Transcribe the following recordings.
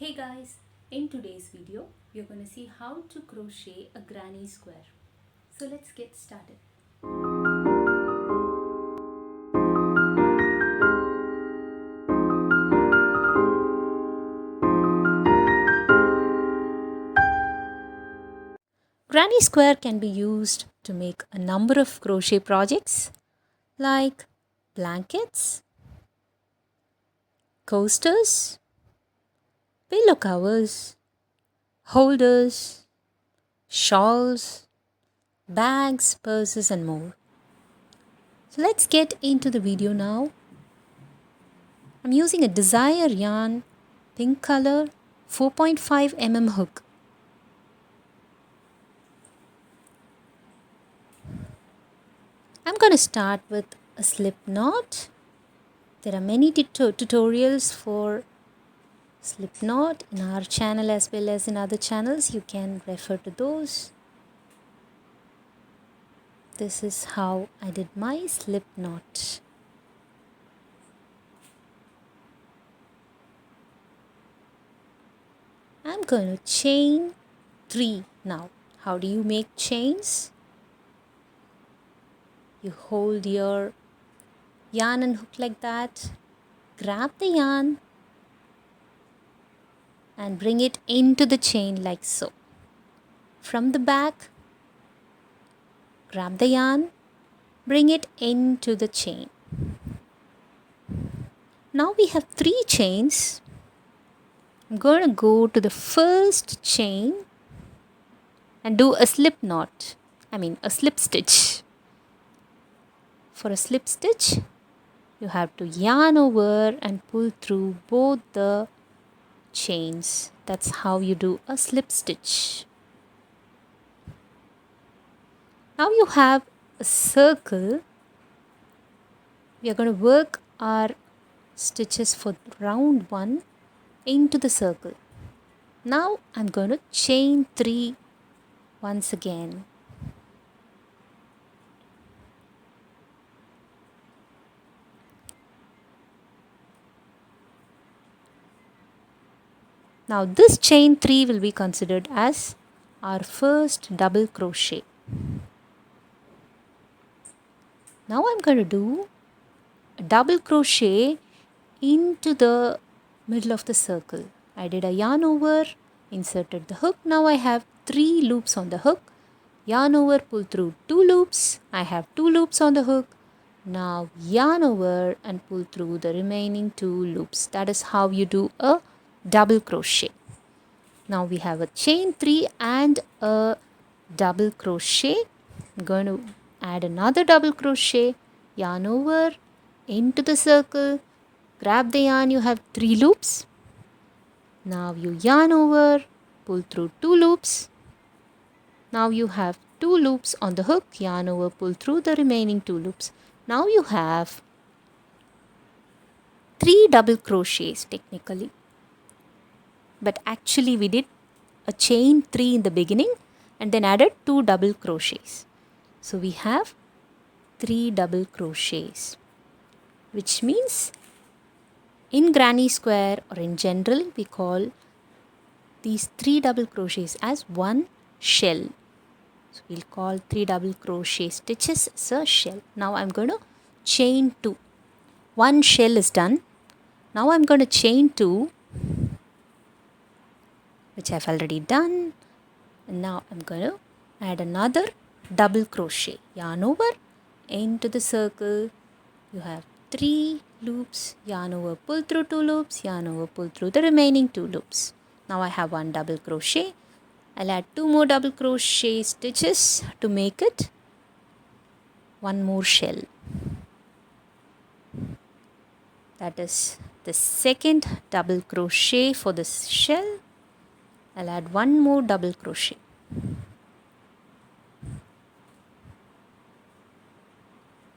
Hey guys, in today's video we are going to see how to crochet a granny square. So let's get started. Granny square can be used to make a number of crochet projects like blankets, coasters, pillow covers, holders, shawls, bags, purses and more. So let's get into the video now. I'm using a Desire yarn pink color 4.5 mm hook. I'm going to start with a slip knot. There are many tutorials for slip knot in our channel as well as in other channels. You can refer to those. This is how I did my slip knot. I'm going to chain 3 now. How do you make chains? You hold your yarn and hook like that, grab the yarn and bring it into the chain like so. From the back, grab the yarn, bring it into the chain. Now we have 3 chains. I'm going to go to the first chain and do a slip knot. A slip stitch. For a slip stitch, you have to yarn over and pull through both the chains. That's how you do a slip stitch. Now you have a circle. We are going to work our stitches for round 1 into the circle. Now I'm going to chain 3 once again. Now this chain 3 will be considered as our first double crochet. Now I'm going to do a double crochet into the middle of the circle. I did a yarn over, inserted the hook. Now I have 3 loops on the hook. Yarn over, pull through 2 loops. I have 2 loops on the hook. Now yarn over and pull through the remaining 2 loops. That is how you do a double crochet. Now we have a chain 3 and a double crochet. I'm going to add another double crochet, yarn over into the circle, grab the yarn, you have 3 loops. Now you yarn over, pull through 2 loops. Now you have 2 loops on the hook, yarn over, pull through the remaining 2 loops. Now you have 3 double crochets technically. But actually we did a chain 3 in the beginning and then added 2 double crochets. So we have 3 double crochets, which means in granny square or in general we call these 3 double crochets as one shell. So we'll call 3 double crochet stitches as a shell. Now I'm going to chain 2. One shell is done. Now I'm going to chain 2, which I've already done. And now I'm going to add another double crochet. Yarn over into the circle. You have 3 loops. Yarn over, pull through 2 loops. Yarn over, pull through the remaining 2 loops. Now I have 1 double crochet. I'll add 2 more double crochet stitches to make it 1 more shell. That is the second double crochet for this shell. I'll add 1 more double crochet.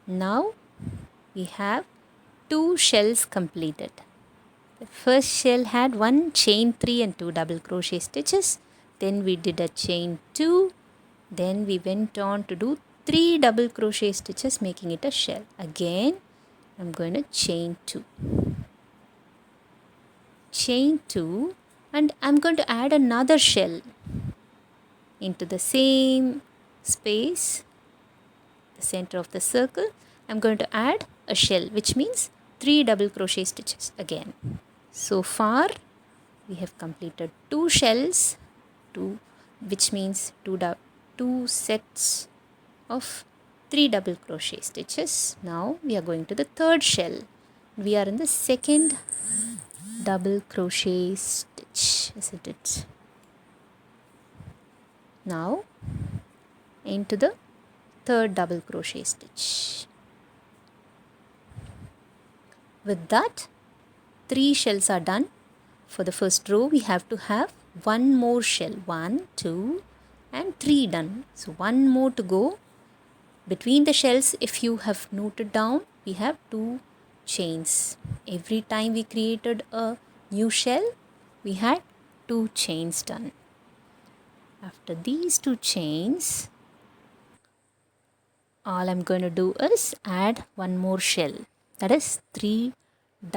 Now we have 2 shells completed. The first shell had 1 chain 3 and 2 double crochet stitches. Then we did a chain 2. Then we went on to do 3 double crochet stitches, making it a shell. Again, I'm going to chain 2. Chain 2 and I'm going to add another shell into the same space, the center of the circle. I'm going to add a shell, which means 3 double crochet stitches again. So far we have completed 2 shells, which means two sets of 3 double crochet stitches. Now we are going to the third shell. We are in the second double crochet stitch, isn't it? Now into the third double crochet stitch. With that, 3 shells are done. For the first row we have to have one more shell, 1, 2 and 3 done. So one more to go. Between the shells, if you have noted down, we have 2 chains. Every time we created a new shell, we had 2 chains done. After these 2 chains, all I'm going to do is add one more shell, that is 3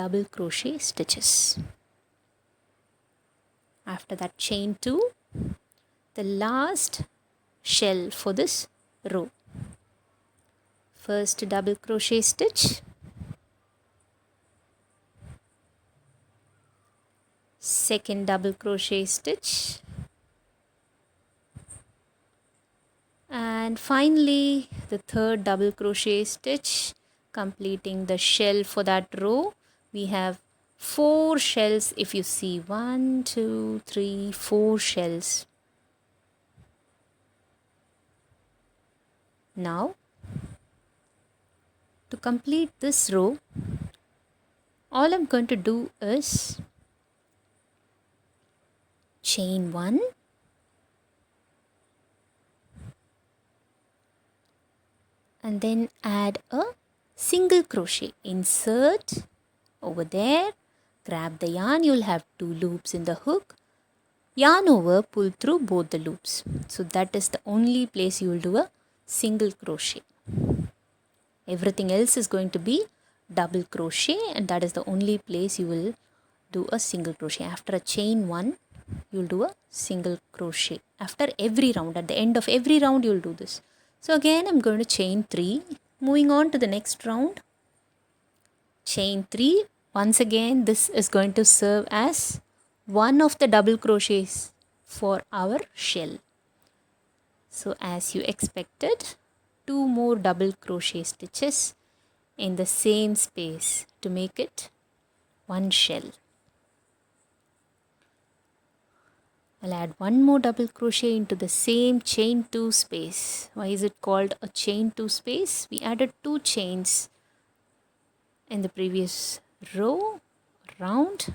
double crochet stitches. After that, chain 2, the last shell for this row. First double crochet stitch, second double crochet stitch, and finally the third double crochet stitch, completing the shell for that row. We have 4 shells. If you see 1, 2, 3, 4 shells. Now to complete this row, all I'm going to do is chain 1, and then add a single crochet. Insert over there, grab the yarn. You'll have 2 loops in the hook. Yarn over, pull through both the loops. So that is the only place you will do a single crochet. Everything else is going to be double crochet, and that is the only place you will do a single crochet. After a chain 1, you will do a single crochet. After every round, at the end of every round, you will do this. So again, I'm going to chain 3. Moving on to the next round, chain 3. Once again, this is going to serve as one of the double crochets for our shell. So as you expected, 2 more double crochet stitches in the same space to make it one shell. I'll add one more double crochet into the same chain 2 space. Why is it called a chain 2 space? We added 2 chains in the previous round.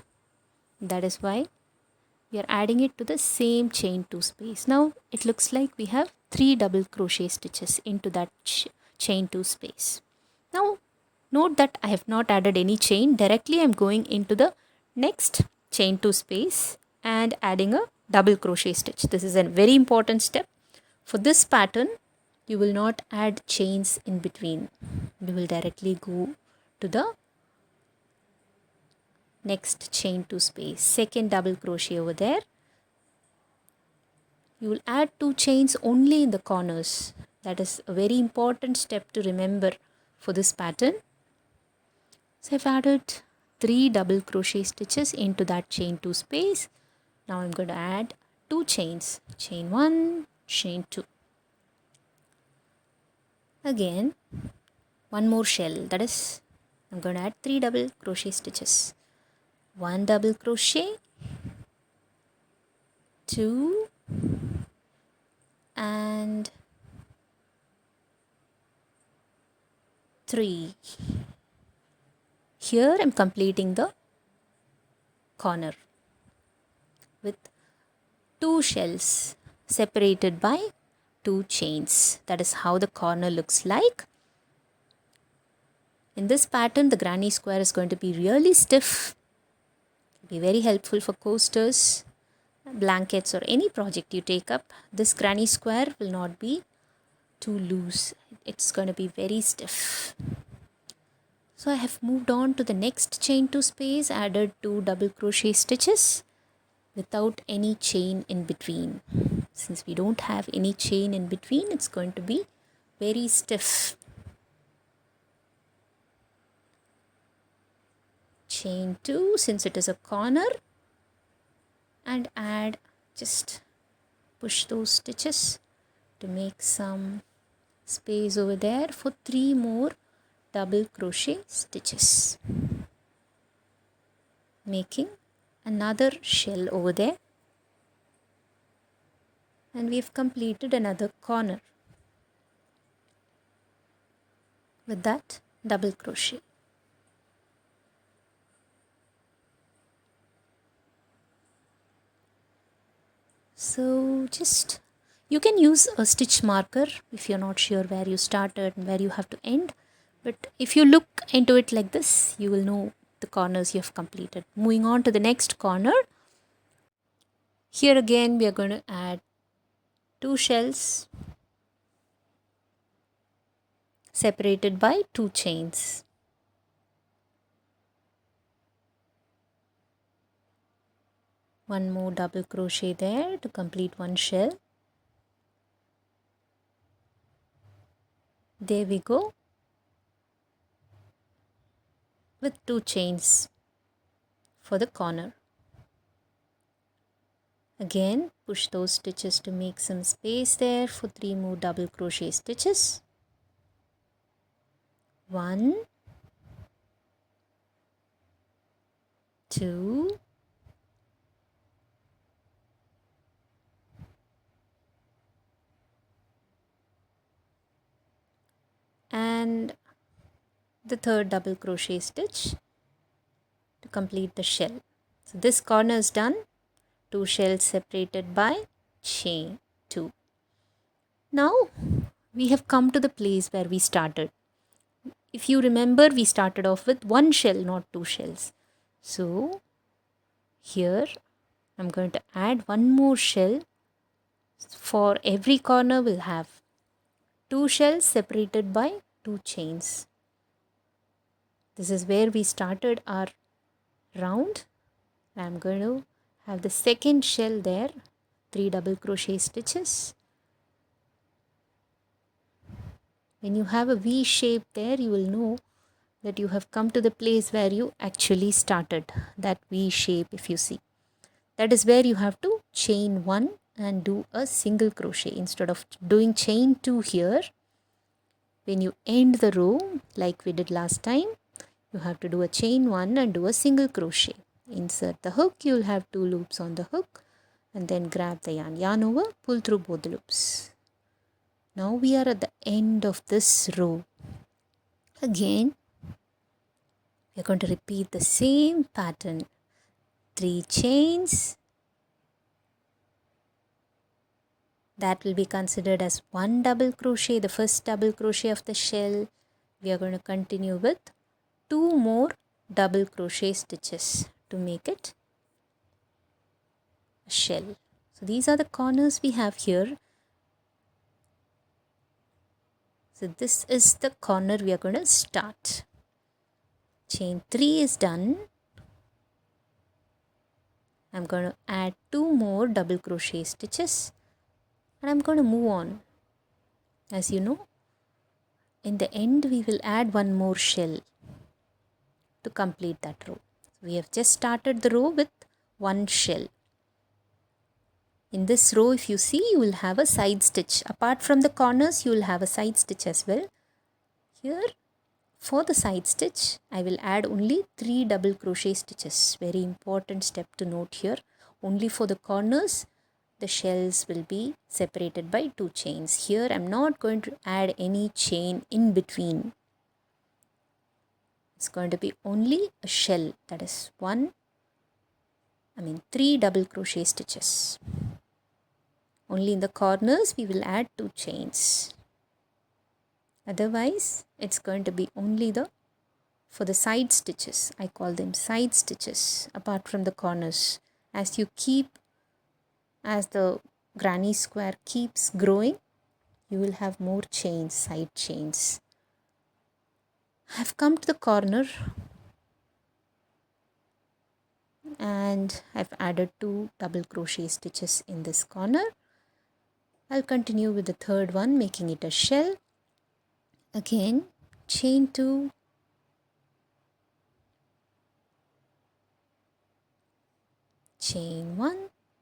That is why we are adding it to the same chain 2 space. Now it looks like we have 3 double crochet stitches into that chain 2 space. Now note that I have not added any chain. Directly I am going into the next chain 2 space and adding a double crochet stitch. This is a very important step. For this pattern, you will not add chains in between. You will directly go to the next chain 2 space, second double crochet over there. You will add 2 chains only in the corners. That is a very important step to remember for this pattern. So I've added 3 double crochet stitches into that chain 2 space. Now I'm going to add 2 chains, chain 1, chain 2. Again, one more shell, that is, I'm going to add 3 double crochet stitches. 1 double crochet, 2 and 3. Here I'm completing the corner with 2 shells separated by 2 chains. That is how the corner looks like. In this pattern, the granny square is going to be really stiff. Be very helpful for coasters, blankets, or any project you take up. This granny square will not be too loose. It's going to be very stiff. So I have moved on to the next chain 2 space, added 2 double crochet stitches. without any chain in between. Since we don't have any chain in between, it's going to be very stiff. Chain 2 since it is a corner, and add, just push those stitches to make some space over there for 3 more double crochet stitches, making another shell over there, and we've completed another corner with that double crochet. So just, you can use a stitch marker if you're not sure where you started and where you have to end, but if you look into it like this, you will know the corners you have completed. Moving on to the next corner, here again we are going to add 2 shells separated by 2 chains. One more double crochet there to complete 1 shell. There we go, with 2 chains for the corner. Again, push those stitches to make some space there for 3 more double crochet stitches. 1, 2, and the third double crochet stitch to complete the shell. So this corner is done. 2 shells separated by chain 2. Now we have come to the place where we started. If you remember, we started off with 1 shell, not 2 shells. So here I'm going to add 1 more shell. For every corner we'll have 2 shells separated by 2 chains. This is where we started our round. I'm going to have the second shell there, 3 double crochet stitches. When you have a V shape there, you will know that you have come to the place where you actually started, that V shape if you see. That is where you have to chain 1 and do a single crochet. Instead of doing chain 2 here, when you end the row like we did last time, you have to do a chain 1 and do a single crochet. Insert the hook, you will have 2 loops on the hook, and then grab the yarn over, pull through both the loops. Now we are at the end of this row. Again, we are going to repeat the same pattern. 3 chains. That will be considered as 1 double crochet, the first double crochet of the shell. We are going to continue with 2 more double crochet stitches to make it a shell. So these are the corners we have here. So this is the corner we are going to start. Chain 3 is done. I'm going to add 2 more double crochet stitches, and I'm going to move on. As you know, in the end we will add 1 more shell to complete that row. We have just started the row with 1 shell. In this row, if you see, you will have a side stitch. Apart from the corners, you will have a side stitch as well. Here, for the side stitch, I will add only 3 double crochet stitches. Very important step to note here. Only for the corners, the shells will be separated by 2 chains. Here, I am not going to add any chain in between. It's going to be only a shell, that is 3 double crochet stitches. Only in the corners we will add 2 chains. Otherwise, it's going to be only for the side stitches. I call them side stitches apart from the corners. As the granny square keeps growing, you will have more chains, side chains. I've come to the corner and I've added 2 double crochet stitches in this corner. I'll continue with the third one, making it a shell. Again, chain 2, chain 1,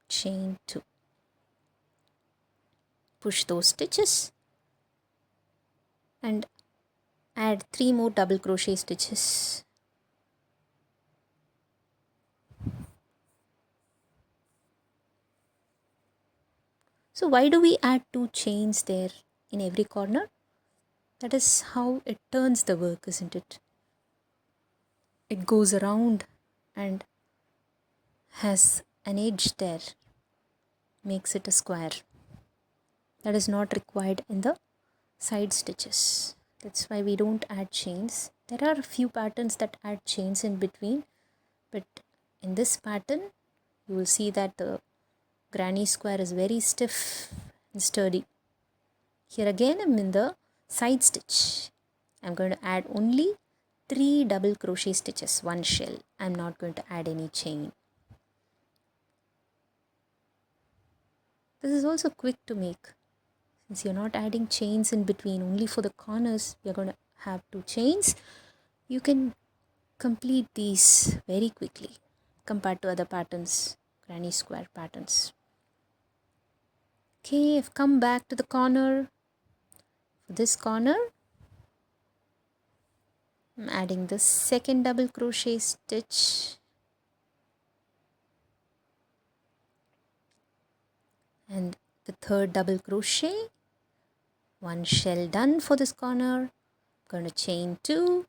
chain 2. Push those stitches and add 3 more double crochet stitches. So why do we add 2 chains there in every corner? That is how it turns the work, isn't it? It goes around and has an edge there, makes it a square. That is not required in the side stitches. That's why we don't add chains. There are a few patterns that add chains in between, but in this pattern you will see that the granny square is very stiff and sturdy. Here again I'm in the side stitch. I'm going to add only 3 double crochet stitches, 1 shell. I'm not going to add any chain. This is also quick to make. Since you're not adding chains in between, only for the corners we're going to have 2 chains. You can complete these very quickly compared to other patterns, granny square patterns. Okay, I've come back to the corner. For this corner, I'm adding the second double crochet stitch and the third double crochet. 1 shell done for this corner. I'm going to chain 2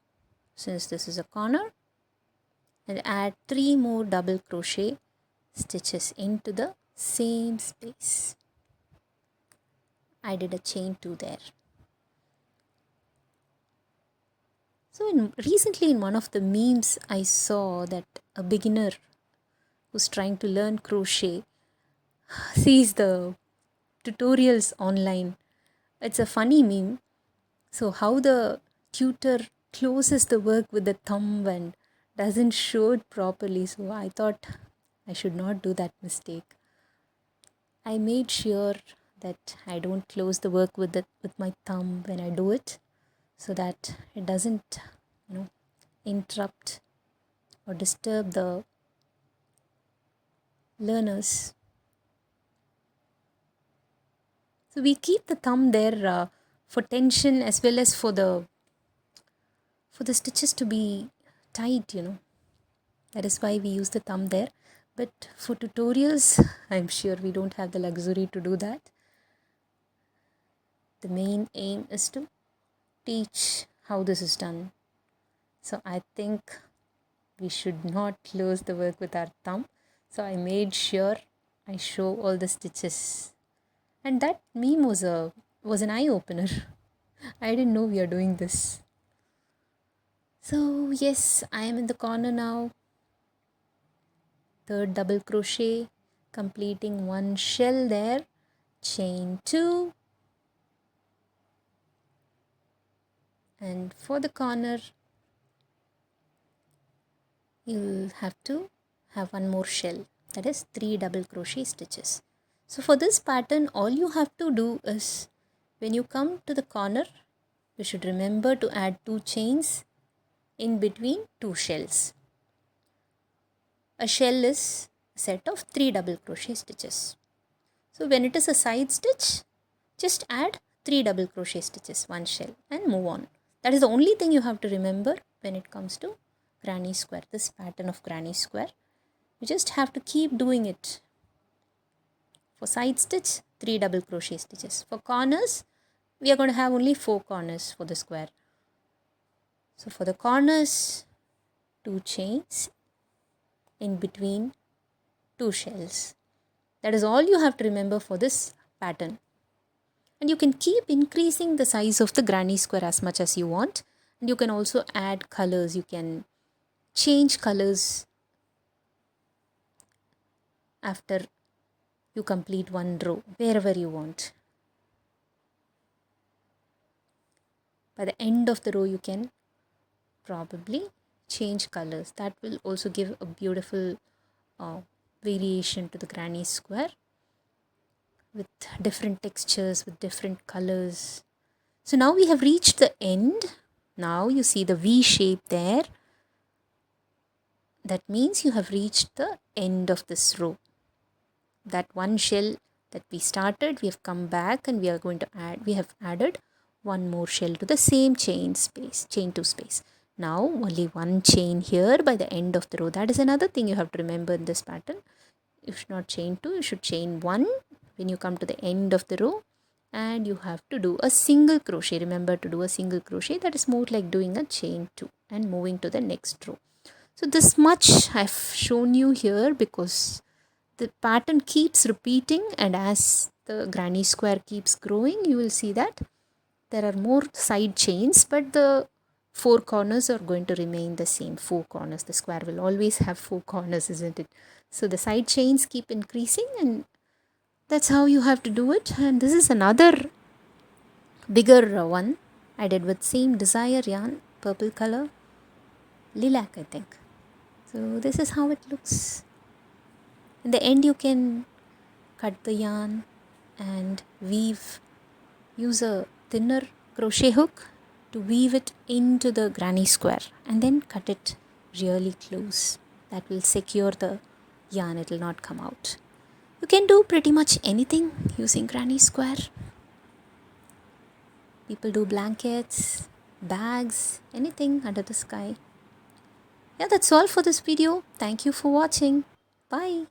since this is a corner and add 3 more double crochet stitches into the same space. I did a chain 2 there. So recently in one of the memes I saw that a beginner who's trying to learn crochet sees the tutorials online. It's a funny meme. So how the tutor closes the work with the thumb and doesn't show it properly. So I thought I should not do that mistake. I made sure that I don't close the work with my thumb when I do it, so that it doesn't, interrupt or disturb the learners. So we keep the thumb there for tension as well as for the stitches to be tight. That is why we use the thumb there. But for tutorials, I'm sure we don't have the luxury to do that. The main aim is to teach how this is done. So I think we should not close the work with our thumb. So I made sure I show all the stitches. And that meme was an eye-opener. I didn't know we are doing this. So yes, I am in the corner now. Third double crochet, completing 1 shell there, chain 2, and for the corner you'll have to have 1 more shell, that is 3 double crochet stitches. So for this pattern all you have to do is, when you come to the corner, you should remember to add 2 chains in between 2 shells. A shell is a set of 3 double crochet stitches. So when it is a side stitch, just add 3 double crochet stitches, 1 shell, and move on. That is the only thing you have to remember when it comes to granny square, this pattern of granny square. You just have to keep doing it. For side stitch, 3 double crochet stitches. For corners, we are going to have only 4 corners for the square. So for the corners, 2 chains in between 2 shells. That is all you have to remember for this pattern. And you can keep increasing the size of the granny square as much as you want. And you can also add colors. You can change colors after you complete 1 row, wherever you want. By the end of the row, you can probably change colors. That will also give a beautiful variation to the granny square with different textures, with different colors. So now we have reached the end. Now you see the V shape there. That means you have reached the end of this row. That one shell that we started, we have come back and we are going to add, we have added one more shell to the same chain two space. Now only one chain here by the end of the row. That is another thing you have to remember in this pattern. You should not chain two, you should chain one when you come to the end of the row, and you have to do a single crochet. Remember to do a single crochet. That is more like doing a chain two and moving to the next row. So this much I've shown you here because the pattern keeps repeating, and as the granny square keeps growing, you will see that there are more side chains, but the four corners are going to remain the same. Four corners. The square will always have four corners, isn't it? So the side chains keep increasing, and that's how you have to do it. And this is another bigger one I did with same desire yarn, purple color, lilac I think. So this is how it looks. In the end you can cut the yarn and weave, use a thinner crochet hook to weave it into the granny square and then cut it really close. That will secure the yarn, it will not come out. You can do pretty much anything using granny square. People do blankets, bags, anything under the sky. Yeah, that's all for this video. Thank you for watching. Bye.